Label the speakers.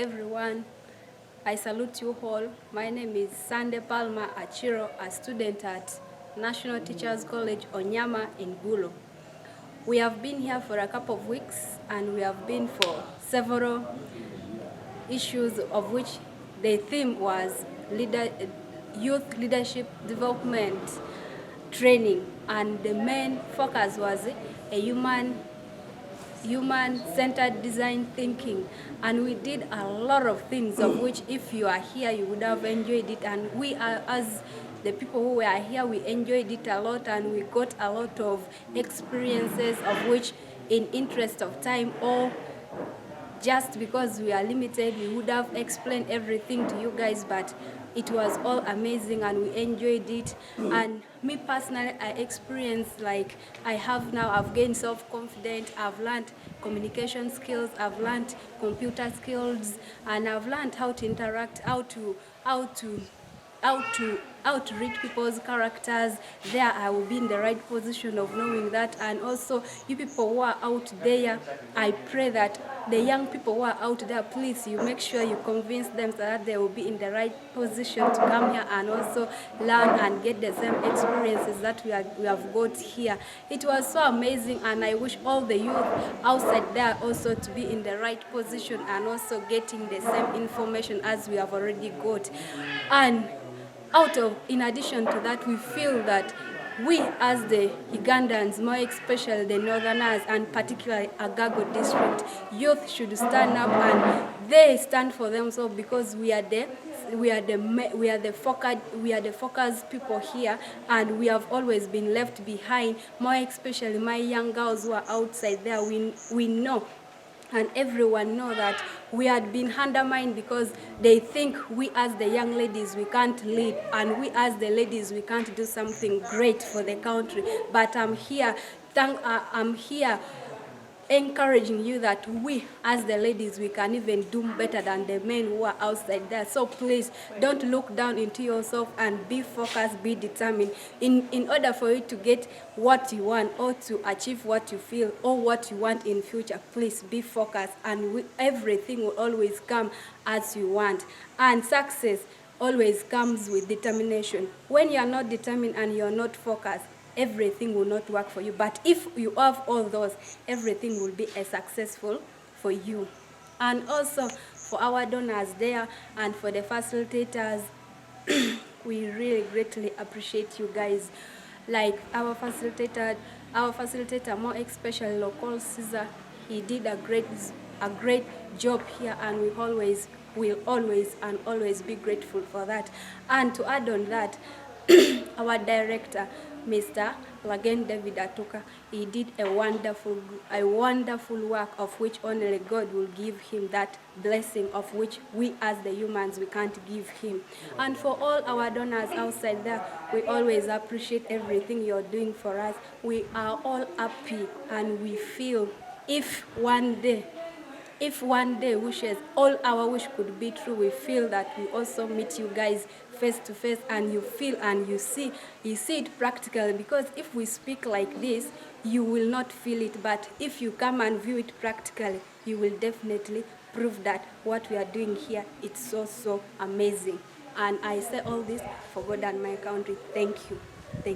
Speaker 1: everyone. I salute you all. My name is Sande Palma Achiro, a student at National Teachers College, Onyama in Gulu. We have been here for a couple of weeks and we have been for several issues, of which the theme was youth leadership development training, and the main focus was a human-centered design thinking, and we did a lot of things, of which if you are here you would have enjoyed it, and we are, as the people who were here, we enjoyed it a lot and we got a lot of experiences, of which in interest of time, or just because we are limited, we would have explained everything to you guys, but it was all amazing and we enjoyed it. And me personally, I experienced, like, I've gained self-confidence, I've learned communication skills, I've learned computer skills, and I've learned how to interact, how to read people's characters. There I will be in the right position of knowing that. And also, you people who are out there, I pray that the young people who are out there, please, you make sure you convince them so that they will be in the right position to come here and also learn and get the same experiences that we have got here. It was so amazing, and I wish all the youth outside there also to be in the right position and also getting the same information as we have already got. And in addition to that, we feel that we as the Ugandans, more especially the Northerners and particularly Agago district, youth should stand up, and they stand for themselves, because we are the focused people here, and we have always been left behind, more especially my young girls who are outside there. We know, and everyone know, that we had been undermined because they think we as the young ladies, we can't lead, and we as the ladies, we can't do something great for the country. But I'm here encouraging you that we as the ladies, we can even do better than the men who are outside there. So please don't look down into yourself and be focused, be determined. In order for you to get what you want, or to achieve what you feel or what you want in future, please be focused, and everything will always come as you want. And success always comes with determination. When you are not determined and you are not focused, everything will not work for you. But if you have all those, everything will be successful for you. And also for our donors there and for the facilitators, we really greatly appreciate you guys. Like our facilitator, more especially Local Caesar, he did a great job here, and we will always be grateful for that. And to add on that, our director, Mr. Lagen David Atuka, he did a wonderful work, of which only God will give him that blessing, of which we as the humans, we can't give him. And for all our donors outside there, we always appreciate everything you're doing for us. We are all happy, and we feel if one day wishes, all our wish could be true, we feel that we also meet you guys face to face, and you feel and you see it practically. Because if we speak like this, you will not feel it, but if you come and view it practically, you will definitely prove that what we are doing here, it's so amazing. And I say all this for God and my country. Thank you.